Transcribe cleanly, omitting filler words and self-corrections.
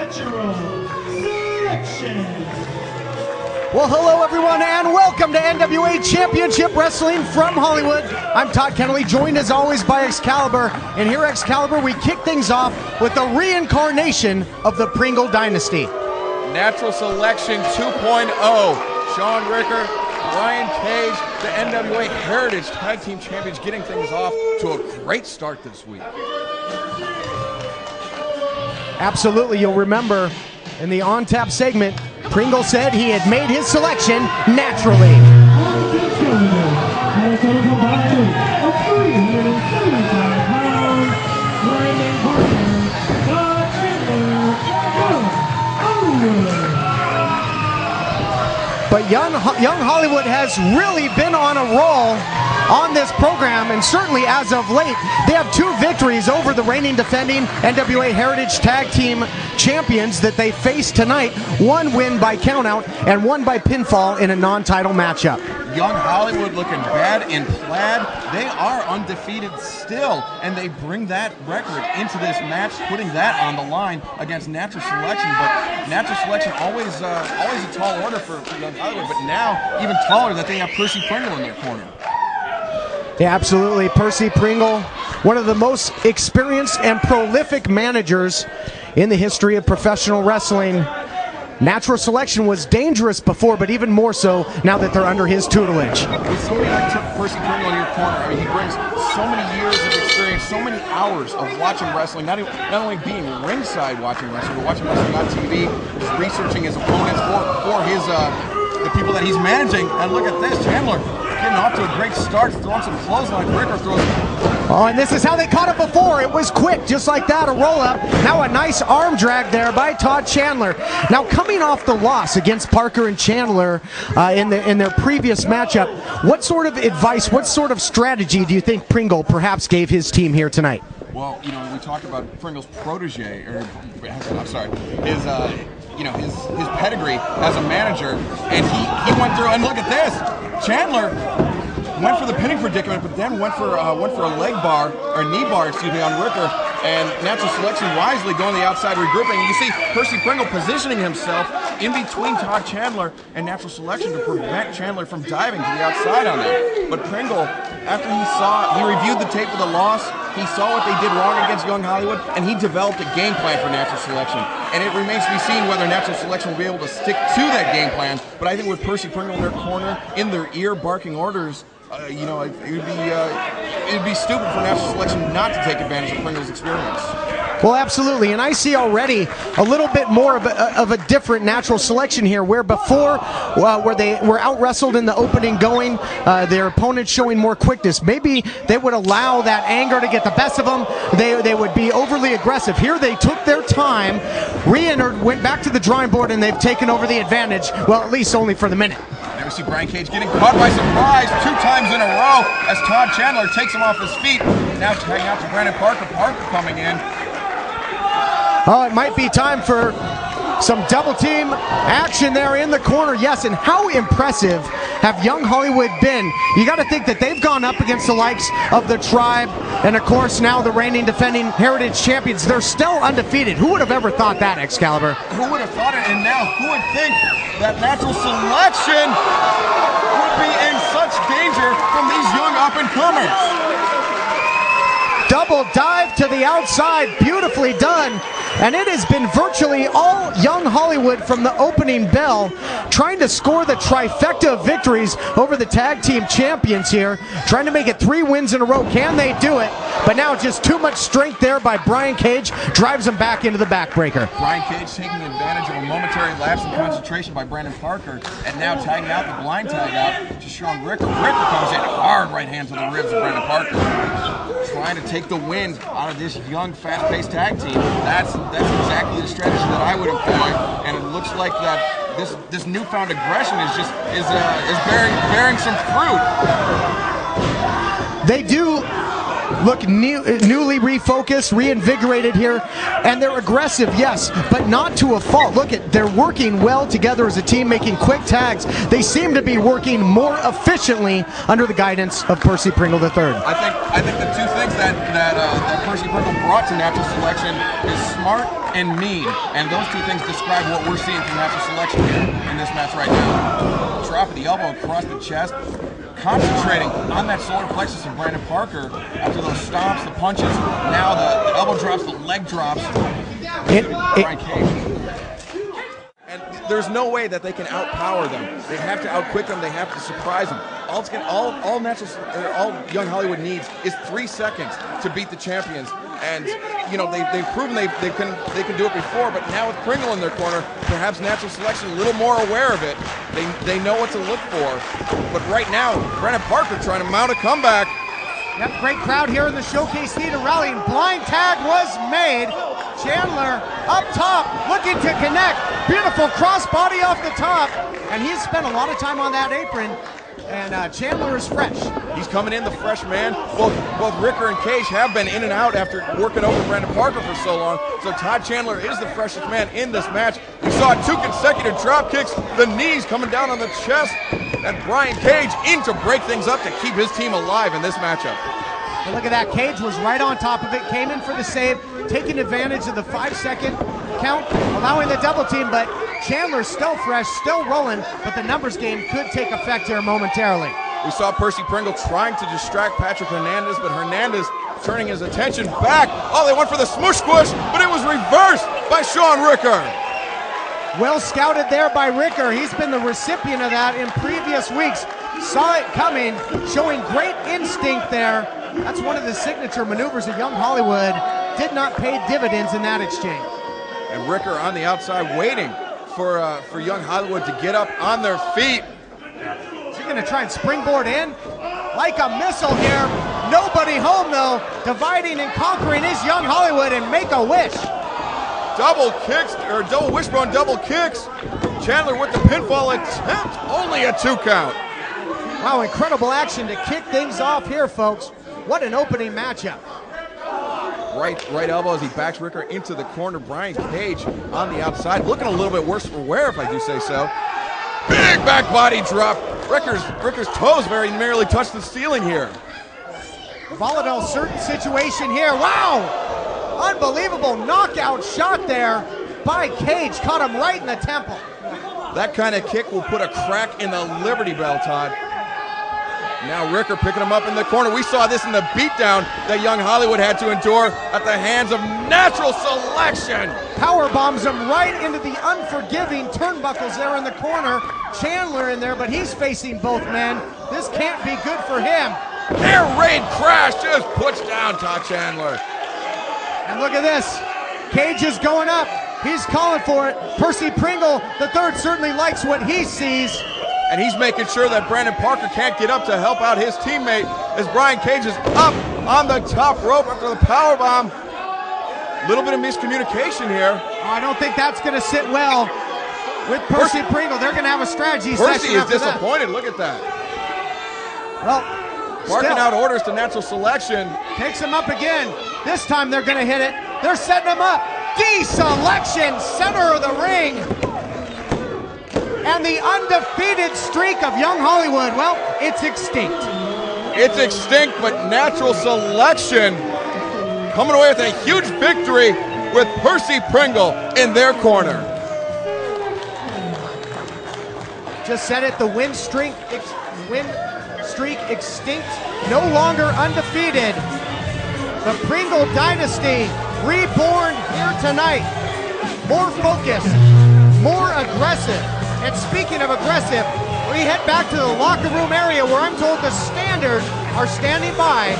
Natural Selection. Well, hello everyone, and welcome to NWA Championship Wrestling from Hollywood. I'm Todd Kennelly, joined as always by Excalibur. And here at Excalibur, we kick things off with the reincarnation of the Pringle Dynasty. Natural Selection 2.0. Shaun Ricker, Brian Cage, the NWA Heritage Tag Team Champions, getting things off to a great start this week. Absolutely, you'll remember in the on-tap segment, Pringle said he had made his selection naturally. But young Hollywood has really been on a roll on this program, and certainly as of late, they have 2 victories over the reigning defending NWA Heritage Tag Team Champions that they face tonight. 1 win by countout and 1 by pinfall in a non-title matchup. Young Hollywood looking bad in plaid. They are undefeated still, and they bring that record into this match, putting that on the line against Natural Selection. But Natural Selection always a tall order for Young Hollywood, but now even taller that they have Percy Pringle in their corner. Yeah, absolutely. Percy Pringle, one of the most experienced and prolific managers in the history of professional wrestling. Natural Selection was dangerous before, but even more so now that they're under his tutelage. With somebody like Percy Pringle in your corner, I mean, he brings so many years of experience, so many hours of watching wrestling, not only being ringside watching wrestling, but watching wrestling on TV, just researching his opponents for his the people that he's managing. And look at this, Chandler getting off to a great start, throwing some clothesline. Ricker throws. Oh, and this is how they caught it before. It was quick, just like that, a roll-up. Now a nice arm drag there by Todd Chandler. Now coming off the loss against Parker and Chandler in their previous matchup, what sort of advice, what sort of strategy do you think Pringle perhaps gave his team here tonight? Well, you know, we talked about Pringle's protege, or I'm sorry, his his pedigree as a manager, and he went through, and look at this, Chandler went for the pinning predicament, but then went for a leg bar, or knee bar, excuse me, on Ricker, and Natural Selection wisely going the outside regrouping. You see Percy Pringle positioning himself in between Todd Chandler and Natural Selection to prevent Chandler from diving to the outside on them. But Pringle, after he reviewed the tape of the loss, he saw what they did wrong against Young Hollywood, and he developed a game plan for Natural Selection. And it remains to be seen whether Natural Selection will be able to stick to that game plan. But I think with Percy Pringle in their corner, in their ear, barking orders, it would be stupid for Natural Selection not to take advantage of Pringle's experience. Well, absolutely, and I see already a little bit more of a different Natural Selection here, where before, where they were out-wrestled in the opening going, their opponents showing more quickness. Maybe they would allow that anger to get the best of them. They would be overly aggressive. Here they took their time, re-entered, went back to the drawing board, and they've taken over the advantage, well, at least only for the minute. There we see Brian Cage getting caught by surprise 2 times in a row as Todd Chandler takes him off his feet. Now tagging out to Brandon Parker. Parker coming in. Oh, it might be time for some double team action there in the corner. Yes, and how impressive have Young Hollywood been? You got to think that they've gone up against the likes of the Tribe and, of course, now the reigning defending Heritage Champions. They're still undefeated. Who would have ever thought that, Excalibur? Who would have thought it? And now who would think that Natural Selection would be in such danger from these young up-and-comers? Double dive to the outside, beautifully done. And it has been virtually all Young Hollywood from the opening bell, trying to score the trifecta of victories over the tag team champions here, trying to make it 3 wins in a row. Can they do it? But now just too much strength there by Brian Cage, drives him back into the backbreaker. Brian Cage taking advantage of a momentary lapse in concentration by Brandon Parker, and now tagging out the blind tag out to Shaun Ricker. Ricker comes in hard, right hand to the ribs of Brandon Parker, trying to take the wind out of this young, fast-paced tag team. That's exactly the strategy that I would employ, and it looks like that this newfound aggression is bearing some fruit. They do look newly refocused, reinvigorated here, and they're aggressive, yes, but not to a fault. Look at, they're working well together as a team, making quick tags. They seem to be working more efficiently under the guidance of Percy Pringle III. I think the two things that Percy Pringle brought to Natural Selection is smart and mean, and those two things describe what we're seeing from Natural Selection here in this match right now. Drop of the elbow across the chest, concentrating on that solar plexus of Brandon Parker after those stomps, the punches. Now the elbow drops, the leg drops. Brian Cage. And there's no way that they can outpower them. They have to outquick them. They have to surprise them. All Young Hollywood needs is 3 seconds to beat the champions. And you know they've proven they can do it before. But now with Pringle in their corner, perhaps Natural Selection a little more aware of it. They know what to look for. But right now, Brandon Parker trying to mount a comeback. Yep, great crowd here in the Showcase Theater rallying. Blind tag was made. Chandler up top, looking to connect. Beautiful crossbody off the top. And he's spent a lot of time on that apron. And Chandler is fresh. He's coming in, the fresh man. Both Ricker and Cage have been in and out after working over Brandon Parker for so long. So Todd Chandler is the freshest man in this match. We saw 2 consecutive drop kicks, the knees coming down on the chest, and Brian Cage in to break things up to keep his team alive in this matchup. And look at that, Cage was right on top of it, came in for the save, taking advantage of the 5-second count, allowing the double team, but Chandler's still fresh, still rolling, but the numbers game could take effect here momentarily. We saw Percy Pringle trying to distract Patrick Hernandez, but Hernandez turning his attention back. Oh, they went for the smush squish, but it was reversed by Shaun Ricker. Well scouted there by Ricker. He's been the recipient of that in previous weeks. Saw it coming, showing great instinct there. That's one of the signature maneuvers of Young Hollywood. Did not pay dividends in that exchange. And Ricker on the outside waiting for Young Hollywood to get up on their feet. Is he gonna try and springboard in? Like a missile here. Nobody home though. Dividing and conquering is Young Hollywood and Make-A-Wish. Double kicks, or double wishbone double kicks. Chandler with the pinfall attempt, only a 2 count. Wow, incredible action to kick things off here, folks. What an opening matchup. Right elbow as he backs Ricker into the corner. Brian Cage on the outside, looking a little bit worse for wear, if I do say so. Big back body drop. Ricker's toes very nearly touched the ceiling here. Volatile certain situation here. Wow! Unbelievable knockout shot there by Cage. Caught him right in the temple. That kind of kick will put a crack in the Liberty Bell, Todd. Now Ricker picking him up in the corner. We saw this in the beatdown that Young Hollywood had to endure at the hands of Natural Selection. Power bombs him right into the unforgiving turnbuckles there in the corner. Chandler in there, but he's facing both men. This can't be good for him. Air raid crash just puts down Todd Chandler. And look at this. Cage is going up. He's calling for it. Percy Pringle III certainly likes what he sees. And he's making sure that Brandon Parker can't get up to help out his teammate as Brian Cage is up on the top rope after the powerbomb. Little bit of miscommunication here. Oh, I don't think that's going to sit well with Percy Pringle. They're going to have a strategy Percy session is after disappointed. Look at that. Well, barking out orders to Natural Selection. Takes him up again. This time they're going to hit it. They're setting him up. D-Selection, center of the ring. And the undefeated streak of Young Hollywood, well, it's extinct. It's extinct, but Natural Selection coming away with a huge victory with Percy Pringle in their corner. Just said it, the win streak extinct, no longer undefeated. The Pringle dynasty reborn here tonight. More focused, more aggressive. And speaking of aggressive, we head back to the locker room area where I'm told the Standard are standing by.